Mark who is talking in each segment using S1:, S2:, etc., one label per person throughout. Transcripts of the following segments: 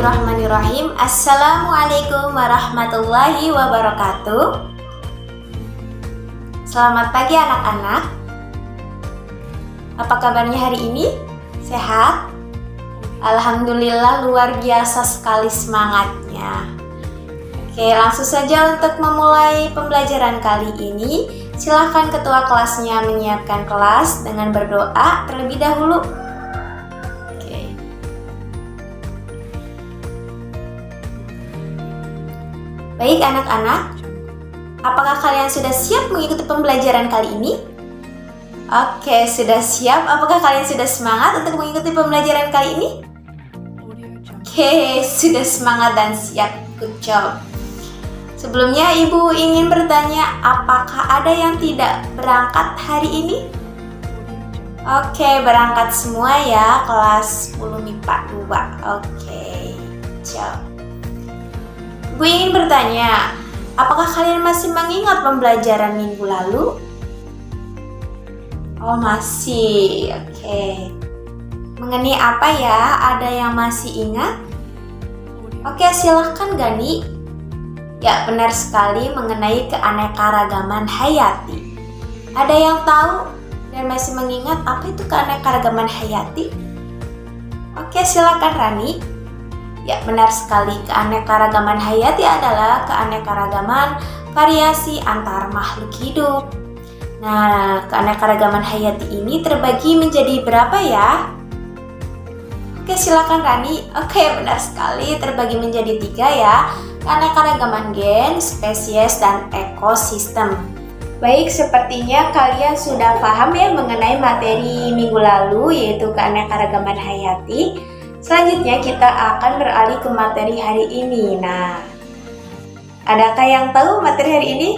S1: Bismillahirrahmanirrahim. Assalamualaikum warahmatullahi wabarakatuh. Selamat pagi anak-anak. Apa kabarnya hari ini? Sehat? Alhamdulillah, luar biasa sekali semangatnya. Oke, langsung saja untuk memulai pembelajaran kali ini. Silahkan ketua kelasnya menyiapkan kelas dengan berdoa terlebih dahulu. Baik anak-anak, apakah kalian sudah siap mengikuti pembelajaran kali ini? Oke, sudah siap. Apakah kalian sudah semangat untuk mengikuti pembelajaran kali ini? Oke, sudah semangat dan siap. Good job. Sebelumnya Ibu ingin bertanya, apakah ada yang tidak berangkat hari ini? Oke, berangkat semua ya, kelas 10 MIPA 2. Oke, job. Gue ingin bertanya, apakah kalian masih mengingat pembelajaran minggu lalu? Oh, masih. Oke. Mengenai apa ya? Ada yang masih ingat? Oke, silahkan Gani. Ya, benar sekali mengenai keanekaragaman hayati. Ada yang tahu dan masih mengingat apa itu keanekaragaman hayati? Oke, silakan Rani. Ya, benar sekali. Keanekaragaman hayati adalah keanekaragaman variasi antar makhluk hidup. Nah, keanekaragaman hayati ini terbagi menjadi berapa ya? Oke, silakan Rani. Oke, benar sekali. Terbagi menjadi 3 ya. Keanekaragaman gen, spesies, dan ekosistem. Baik, sepertinya kalian sudah paham ya mengenai materi minggu lalu, yaitu keanekaragaman hayati. Selanjutnya kita akan beralih ke materi hari ini. Nah, adakah yang tahu materi hari ini?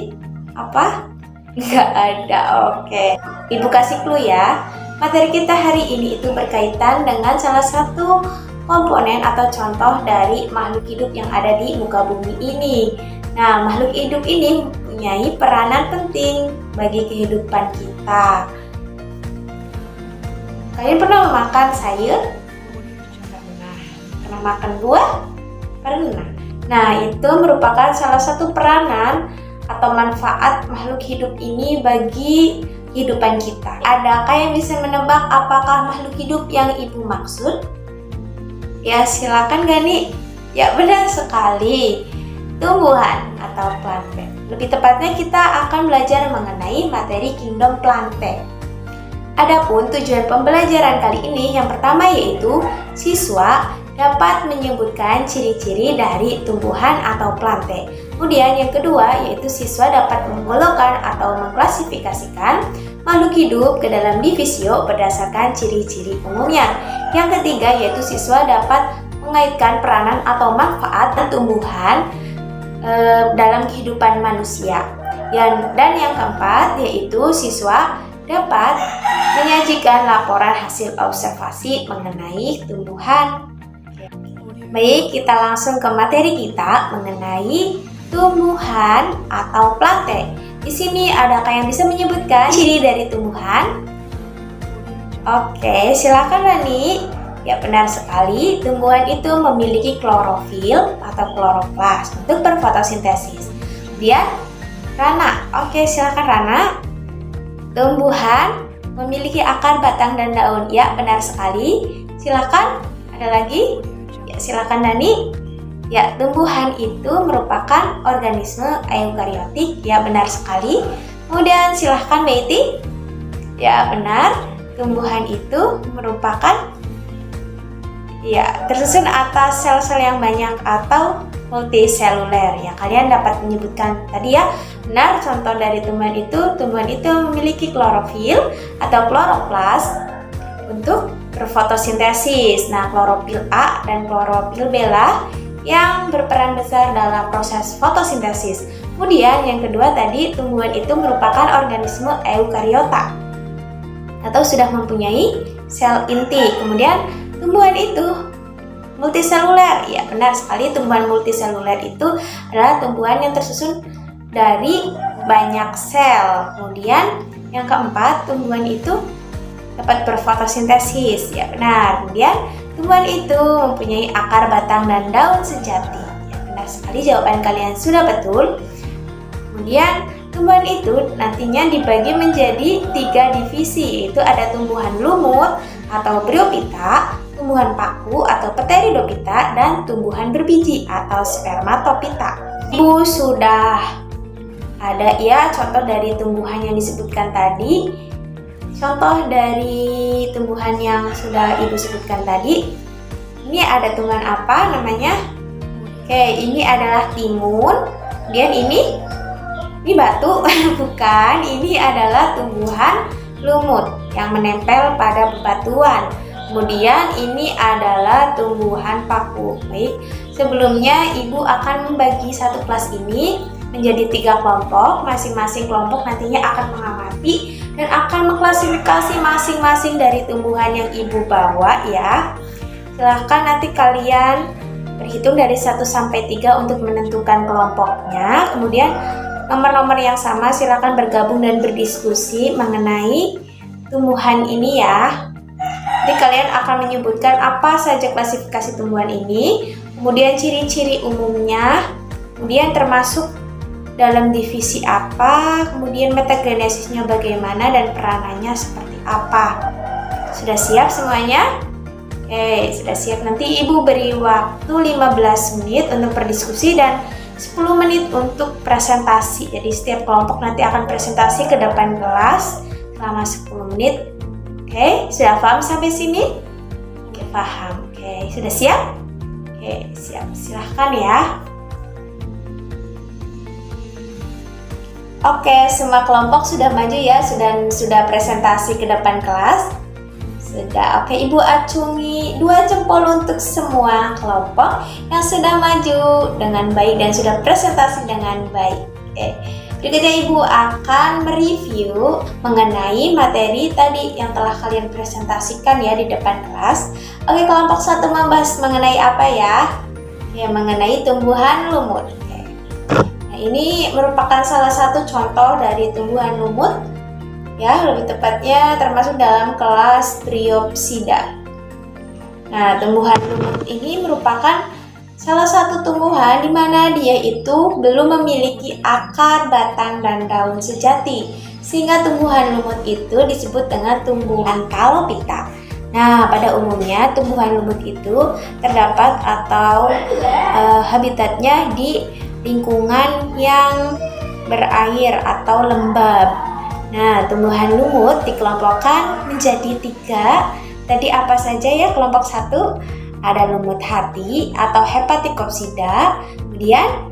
S1: Apa? Nggak ada, oke. Ibu kasih clue ya. Materi kita hari ini itu berkaitan dengan salah satu komponen atau contoh dari makhluk hidup yang ada di muka bumi ini. Nah, makhluk hidup ini mempunyai peranan penting bagi kehidupan kita. Kalian pernah makan sayur? Pernah makan buah? Pernah. Nah, itu merupakan salah satu peranan atau manfaat makhluk hidup ini bagi kehidupan kita. Adakah yang bisa menebak apakah makhluk hidup yang Ibu maksud? Ya, silakan Gani. Ya, benar sekali. Tumbuhan atau planten. Lebih tepatnya kita akan belajar mengenai materi kingdom planten. Adapun tujuan pembelajaran kali ini yang pertama yaitu siswa dapat menyebutkan ciri-ciri dari tumbuhan atau planten. Kemudian yang kedua yaitu siswa dapat menggolongkan atau mengklasifikasikan makhluk hidup ke dalam divisio berdasarkan ciri-ciri umumnya. Yang ketiga yaitu siswa dapat mengaitkan peranan atau manfaat tumbuhan dalam kehidupan manusia. Dan yang keempat yaitu siswa dapat menyajikan laporan hasil observasi mengenai tumbuhan. Baik, kita langsung ke materi kita mengenai tumbuhan atau planten. Di sini adakah yang bisa menyebutkan ciri dari tumbuhan? Oke, silakan Rani. Ya, benar sekali. Tumbuhan itu memiliki klorofil atau kloroplas untuk berfotosintesis. Kemudian Rana. Oke, silakan Rana. Tumbuhan memiliki akar, batang, dan daun. Ya, benar sekali. Silakan. Ada lagi? Ya, silakan Dani. Ya, tumbuhan itu merupakan organisme eukariotik. Ya, benar sekali. Kemudian silahkan Meiti. Ya, benar. Tumbuhan itu merupakan tersusun atas sel-sel yang banyak atau multiseluler. Ya, kalian dapat menyebutkan tadi ya. Benar, contoh dari tumbuhan itu memiliki klorofil atau kloroplas untuk berfotosintesis. Nah, klorofil A dan klorofil B lah yang berperan besar dalam proses fotosintesis. Kemudian yang kedua tadi, tumbuhan itu merupakan organisme eukariota atau sudah mempunyai sel inti. Kemudian tumbuhan itu multiseluler. Ya, benar sekali, tumbuhan multiseluler itu adalah tumbuhan yang tersusun dari banyak sel. Kemudian yang keempat, tumbuhan itu dapat berfotosintesis. Ya, benar. Kemudian Tumbuhan itu mempunyai akar, batang, dan daun sejati. Ya, benar sekali, jawaban kalian sudah betul. Kemudian tumbuhan itu nantinya dibagi menjadi 3 divisi, yaitu ada tumbuhan lumut atau bryophyta, tumbuhan paku atau pteridophyta, dan tumbuhan berbiji atau spermatophyta. Ibu sudah ada ya contoh dari tumbuhan yang disebutkan tadi. Contoh dari tumbuhan yang sudah Ibu sebutkan tadi. Ini ada tumbuhan apa namanya? Oke, ini adalah timun. Kemudian ini batu, bukan. Ini adalah tumbuhan lumut yang menempel pada bebatuan. Kemudian ini adalah tumbuhan paku. Baik, sebelumnya Ibu akan membagi satu kelas ini menjadi 3 kelompok. Masing-masing kelompok nantinya akan mengamati dan akan mengklasifikasi masing-masing dari tumbuhan yang Ibu bawa ya. Silahkan nanti kalian berhitung dari 1 sampai 3 untuk menentukan kelompoknya. Kemudian nomor-nomor yang sama silahkan bergabung dan berdiskusi mengenai tumbuhan ini ya. Jadi kalian akan menyebutkan apa saja klasifikasi tumbuhan ini, kemudian ciri-ciri umumnya, kemudian termasuk dalam divisi apa, kemudian metagenesisnya bagaimana, dan peranannya seperti apa. Sudah siap semuanya? Oke, sudah siap. Nanti Ibu beri waktu 15 menit untuk berdiskusi dan 10 menit untuk presentasi. Jadi setiap kelompok nanti akan presentasi ke depan kelas selama 10 menit. Oke, sudah paham sampai sini? Oke, paham. Oke, sudah siap? Oke, siap. Silahkan ya. Oke, semua kelompok sudah maju ya, sudah presentasi ke depan kelas. Sudah. Oke, Ibu acungi 2 jempol untuk semua kelompok yang sudah maju dengan baik dan sudah presentasi dengan baik. Oke. Berikutnya Ibu akan mereview mengenai materi tadi yang telah kalian presentasikan ya di depan kelas. Oke, kelompok 1 membahas mengenai apa ya? Ya, mengenai tumbuhan lumut. Ini merupakan salah satu contoh dari tumbuhan lumut ya, lebih tepatnya termasuk dalam kelas Bryopsida. Nah, tumbuhan lumut ini merupakan salah satu tumbuhan di mana dia itu belum memiliki akar, batang, dan daun sejati, sehingga tumbuhan lumut itu disebut dengan tumbuhan Calophyta. Nah, pada umumnya tumbuhan lumut itu terdapat atau habitatnya di lingkungan yang berair atau lembab. Nah, tumbuhan lumut dikelompokkan menjadi 3. Tadi apa saja ya kelompok 1? Ada lumut hati atau Hepaticopsida, kemudian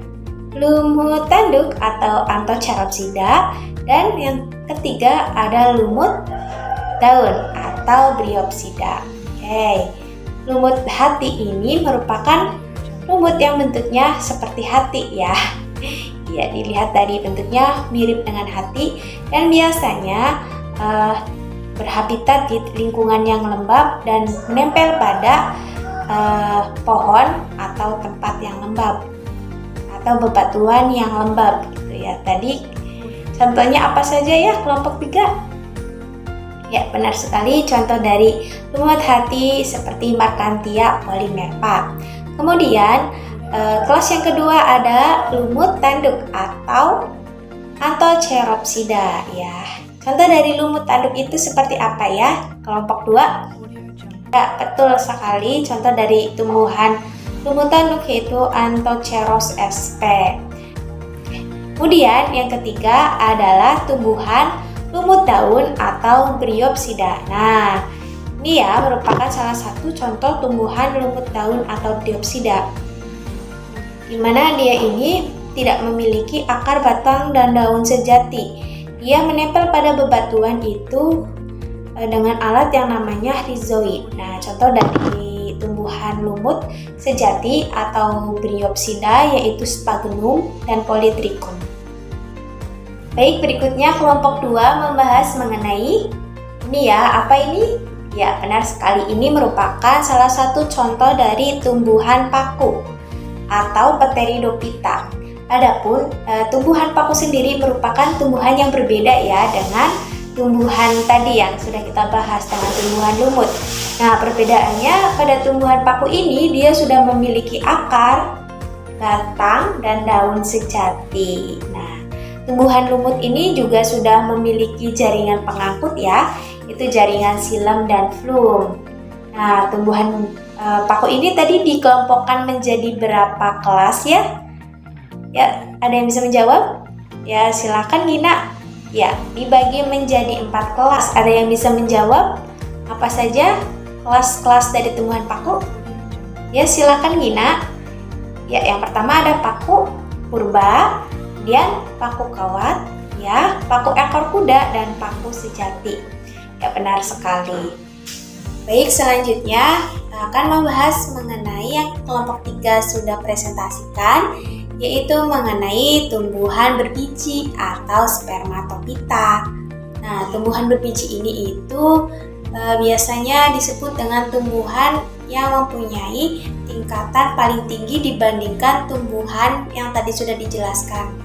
S1: lumut tanduk atau Anthoceropsida, dan yang ketiga ada lumut daun atau Bryopsida. Oke, lumut hati ini merupakan lumut yang bentuknya seperti hati ya. Ya, dilihat dari bentuknya mirip dengan hati dan biasanya berhabitat di lingkungan yang lembab dan menempel pada pohon atau tempat yang lembab atau bebatuan yang lembab gitu ya. Tadi contohnya apa saja ya kelompok 3? Ya, benar sekali, contoh dari lumut hati seperti Marchantia polymerpa. Kemudian kelas yang kedua ada lumut tanduk atau Anthoceropsida ya. Contoh dari lumut tanduk itu seperti apa ya? Kelompok 2. Ya, betul sekali, contoh dari tumbuhan lumut tanduk yaitu Anthoceros sp. Kemudian yang ketiga adalah tumbuhan lumut daun atau Bryopsida. Nah, ini ya merupakan salah satu contoh tumbuhan lumut daun atau Bryopsida, di mana dia ini tidak memiliki akar, batang, dan daun sejati. Dia menempel pada bebatuan itu dengan alat yang namanya rhizoid. Nah, contoh dari tumbuhan lumut sejati atau Bryopsida yaitu Sphagnum dan Polytrichum. Baik, berikutnya kelompok 2 membahas mengenai ini ya, apa ini? Ya, benar sekali, ini merupakan salah satu contoh dari tumbuhan paku atau Pteridophyta. Adapun tumbuhan paku sendiri merupakan tumbuhan yang berbeda ya dengan tumbuhan tadi yang sudah kita bahas dengan tumbuhan lumut. Nah, perbedaannya pada tumbuhan paku ini dia sudah memiliki akar, batang, dan daun sejati. Nah, tumbuhan lumut ini juga sudah memiliki jaringan pengangkut ya, itu jaringan xilem dan phloem. Nah, tumbuhan paku ini tadi dikelompokkan menjadi berapa kelas ya? Ya, ada yang bisa menjawab? Ya, silakan Gina. Ya, dibagi menjadi 4 kelas. Ada yang bisa menjawab? Apa saja kelas-kelas dari tumbuhan paku? Ya, silakan Gina. Ya, yang pertama ada paku purba, kemudian paku kawat, ya, paku ekor kuda, dan paku sejati. Ya, benar sekali. Baik, selanjutnya kita akan membahas mengenai yang kelompok 3 sudah presentasikan, yaitu mengenai tumbuhan berbiji atau spermatopita. Nah, tumbuhan berbiji ini itu biasanya disebut dengan tumbuhan yang mempunyai tingkatan paling tinggi dibandingkan tumbuhan yang tadi sudah dijelaskan.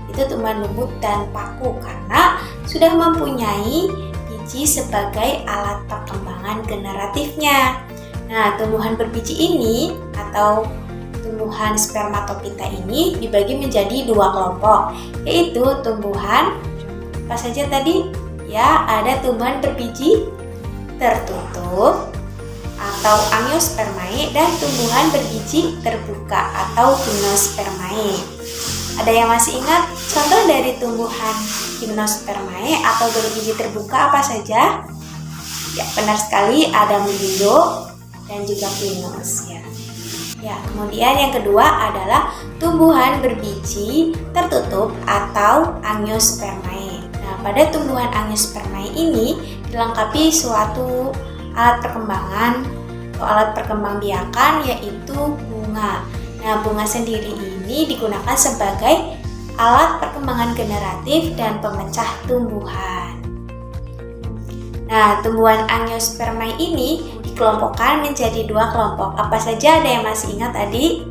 S1: Itu tumbuhan lumut dan paku karena sudah mempunyai biji sebagai alat perkembangan generatifnya. Nah, tumbuhan berbiji ini atau tumbuhan spermatopita ini dibagi menjadi 2 kelompok, yaitu tumbuhan apa saja tadi? Ya, ada tumbuhan berbiji tertutup atau angiospermae dan tumbuhan berbiji terbuka atau gimnospermae. Ada yang masih ingat contoh dari tumbuhan gimnospermae atau berbiji terbuka apa saja? Ya, benar sekali, ada melindo dan juga pinus ya. Ya, kemudian yang kedua adalah tumbuhan berbiji tertutup atau angiospermae. Nah, pada tumbuhan angiospermae ini dilengkapi suatu alat perkembangan atau alat perkembangbiakan yaitu bunga. Nah, bunga sendiri ini digunakan sebagai alat perkembangan generatif dan pemecah tumbuhan. Nah, tumbuhan angiospermae ini dikelompokkan menjadi 2 kelompok. Apa saja, ada yang masih ingat tadi?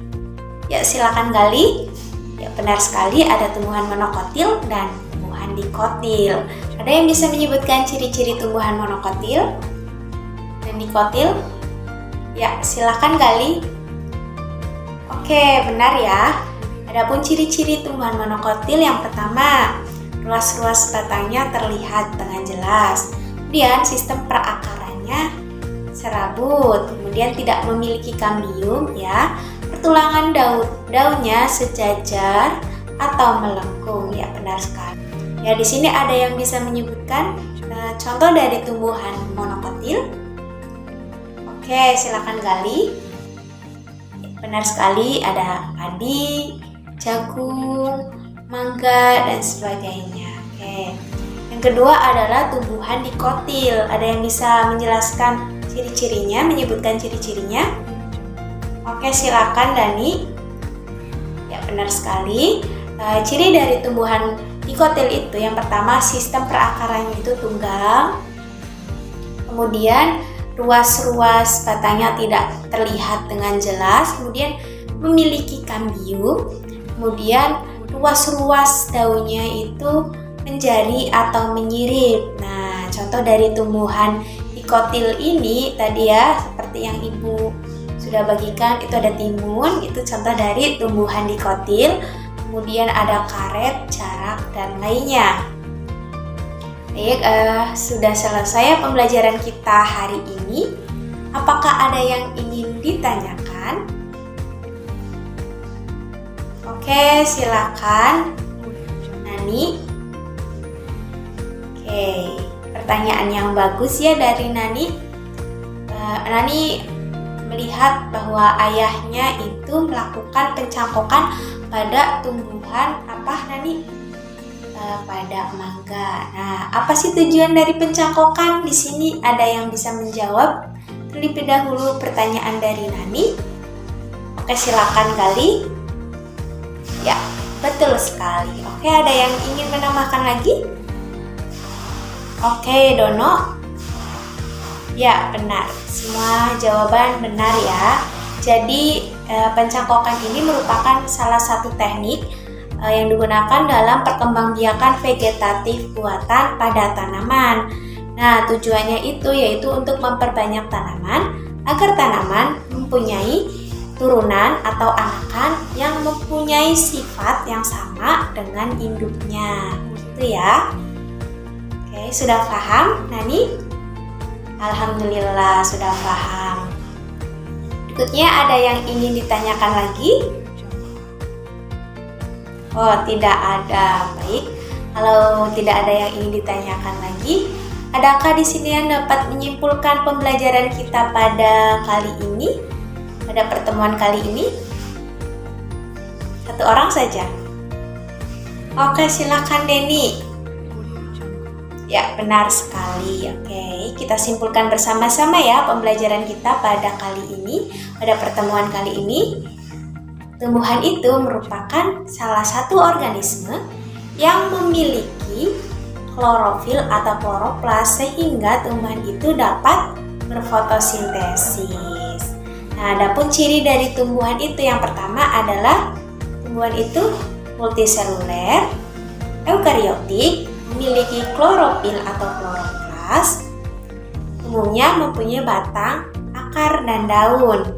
S1: Ya, silakan gali. Ya, benar sekali, ada tumbuhan monokotil dan tumbuhan dikotil. Ada yang bisa menyebutkan ciri-ciri tumbuhan monokotil dan dikotil? Ya, silakan gali. Oke, benar ya. Adapun ciri-ciri tumbuhan monokotil yang pertama, ruas-ruas batangnya terlihat dengan jelas. Kemudian sistem perakarannya serabut, kemudian tidak memiliki kambium ya. Pertulangan daunnya sejajar atau melengkung. Ya, benar sekali. Ya, di sini ada yang bisa menyebutkan contoh dari tumbuhan monokotil? Oke, silakan gali. Ya, benar sekali, ada padi, jagung, mangga, dan sebagainya. Oke. Yang kedua adalah tumbuhan dikotil. Ada yang bisa menjelaskan ciri-cirinya, menyebutkan ciri-cirinya? Oke, silakan Dani. Ya, benar sekali. Ciri dari tumbuhan dikotil itu yang pertama sistem perakarannya itu tunggal. Kemudian ruas-ruas batangnya tidak terlihat dengan jelas. Kemudian memiliki kambium. Kemudian ruas-ruas daunnya itu menjari atau menyirip. Nah, contoh dari tumbuhan dikotil ini tadi ya, seperti yang Ibu sudah bagikan, itu ada timun, itu contoh dari tumbuhan dikotil. Kemudian ada karet, jarak, dan lainnya. Baik, sudah selesai pembelajaran kita hari ini. Apakah ada yang ingin ditanyakan? Oke, silakan Nani. Oke, pertanyaan yang bagus ya dari Nani. Nani melihat bahwa ayahnya itu melakukan pencangkokan pada tumbuhan apa Nani? Pada mangga. Nah, apa sih tujuan dari pencangkokan? Di sini ada yang bisa menjawab terlebih dahulu pertanyaan dari Nani. Oke, silakan gali. Ya, betul sekali. Oke, ada yang ingin menambahkan lagi? Oke, Dono. Ya, benar. Semua jawaban benar ya. Jadi, pencangkokan ini merupakan salah satu teknik yang digunakan dalam perkembangbiakan vegetatif buatan pada tanaman. Nah, tujuannya itu yaitu untuk memperbanyak tanaman agar tanaman mempunyai turunan atau anakan yang mempunyai sifat yang sama dengan induknya. Gitu ya. Oke, sudah paham, Nani? Alhamdulillah sudah paham. Berikutnya ada yang ingin ditanyakan lagi? Oh, tidak ada. Baik. Kalau tidak ada yang ingin ditanyakan lagi, adakah di sini yang dapat menyimpulkan pembelajaran kita pada kali ini? Pada pertemuan kali ini? Satu orang saja. Oke, silakan Denny. Ya, benar sekali. Oke, kita simpulkan bersama-sama ya pembelajaran kita pada kali ini, pada pertemuan kali ini. Tumbuhan itu merupakan salah satu organisme yang memiliki klorofil atau kloroplas sehingga tumbuhan itu dapat berfotosintesis. Nah, adapun ciri dari tumbuhan itu yang pertama adalah tumbuhan itu multiseluler, eukariotik, memiliki klorofil atau kloroplas, umumnya mempunyai batang, akar, dan daun.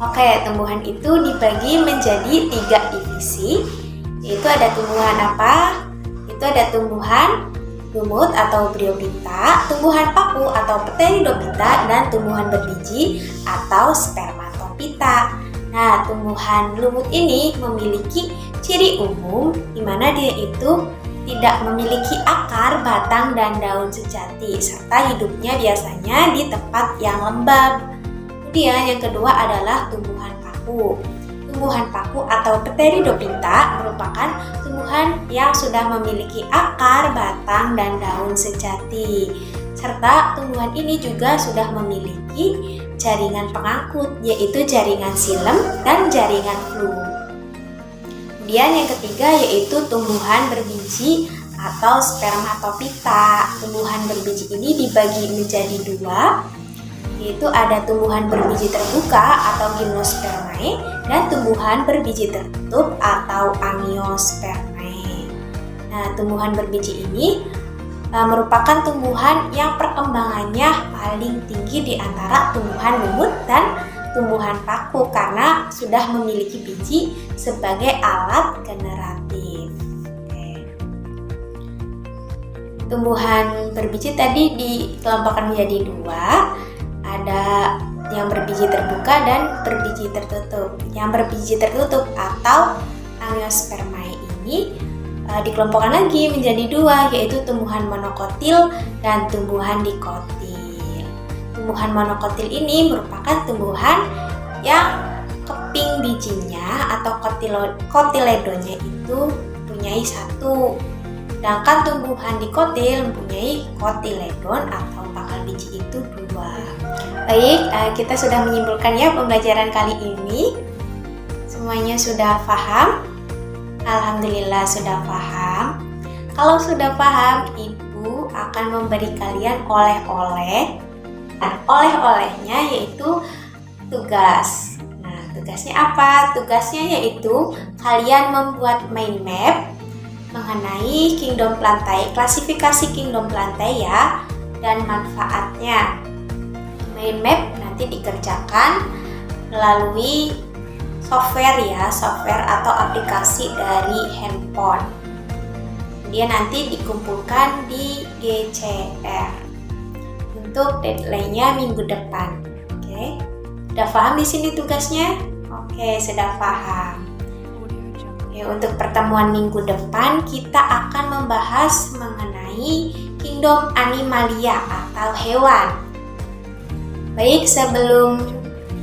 S1: Oke, tumbuhan itu dibagi menjadi 3 divisi, yaitu ada tumbuhan apa? Itu ada tumbuhan lumut atau bryophyta, tumbuhan paku atau pteridophyta, dan tumbuhan berbiji atau spermatophyta. Nah, tumbuhan lumut ini memiliki ciri umum di mana dia itu tidak memiliki akar, batang, dan daun sejati, serta hidupnya biasanya di tempat yang lembab. Kemudian yang kedua adalah tumbuhan paku. Tumbuhan paku atau pteridophyta merupakan tumbuhan yang sudah memiliki akar, batang, dan daun sejati. Serta tumbuhan ini juga sudah memiliki jaringan pengangkut, yaitu jaringan xilem dan jaringan fluo. Kemudian yang ketiga yaitu tumbuhan berbiji atau spermatophyta. Tumbuhan berbiji ini dibagi menjadi 2, yaitu ada tumbuhan berbiji terbuka atau gimnospermae dan tumbuhan berbiji tertutup atau angiospermae. Nah, tumbuhan berbiji ini merupakan tumbuhan yang perkembangannya paling tinggi di antara tumbuhan lumut dan tumbuhan paku karena sudah memiliki biji sebagai alat generatif. Oke. Tumbuhan berbiji tadi dikelompokkan menjadi 2, ada yang berbiji terbuka dan berbiji tertutup. Yang berbiji tertutup atau angiospermae ini dikelompokkan lagi menjadi 2, yaitu tumbuhan monokotil dan tumbuhan dikotil. Tumbuhan monokotil ini merupakan tumbuhan yang keping bijinya atau kotiledonnya itu mempunyai 1. Sedangkan tumbuhan dikotil mempunyai kotiledon atau pangkal biji itu 2. Baik, kita sudah menyimpulkan ya pembelajaran kali ini. Semuanya sudah paham? Alhamdulillah sudah paham. Kalau sudah paham, Ibu akan memberi kalian oleh-oleh. Oleh-olehnya yaitu tugas. Nah, tugasnya apa? Tugasnya yaitu kalian membuat mind map mengenai Kingdom Plantae, klasifikasi Kingdom Plantae ya, dan manfaatnya. Mind map nanti dikerjakan melalui software ya, software atau aplikasi dari handphone. Kemudian nanti dikumpulkan di GCR. Untuk deadline-nya minggu depan. Oke. Sudah paham di sini tugasnya? Oke, sudah paham. Oke, untuk pertemuan minggu depan kita akan membahas mengenai Kingdom Animalia atau hewan. Baik, sebelum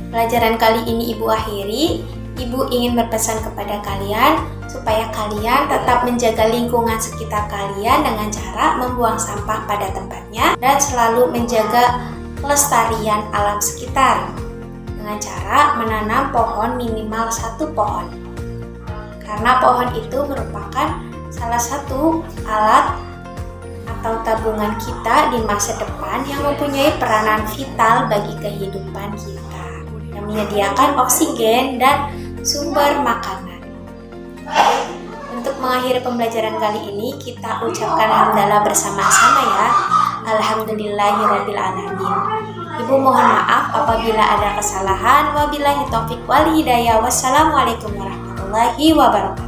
S1: pelajaran kali ini Ibu akhiri, Ibu ingin berpesan kepada kalian supaya kalian tetap menjaga lingkungan sekitar kalian dengan cara membuang sampah pada tempatnya dan selalu menjaga kelestarian alam sekitar dengan cara menanam pohon minimal 1 pohon. Karena pohon itu merupakan salah satu alat atau tabungan kita di masa depan yang mempunyai peranan vital bagi kehidupan kita, yang menyediakan oksigen dan sumber makanan. Untuk mengakhiri pembelajaran kali ini, kita ucapkan hamdalah bersama-sama ya. Alhamdulillahirabbil alamin. Ibu mohon maaf apabila ada kesalahan. Wabillahi taufik wal hidayah. Wassalamualaikum warahmatullahi wabarakatuh.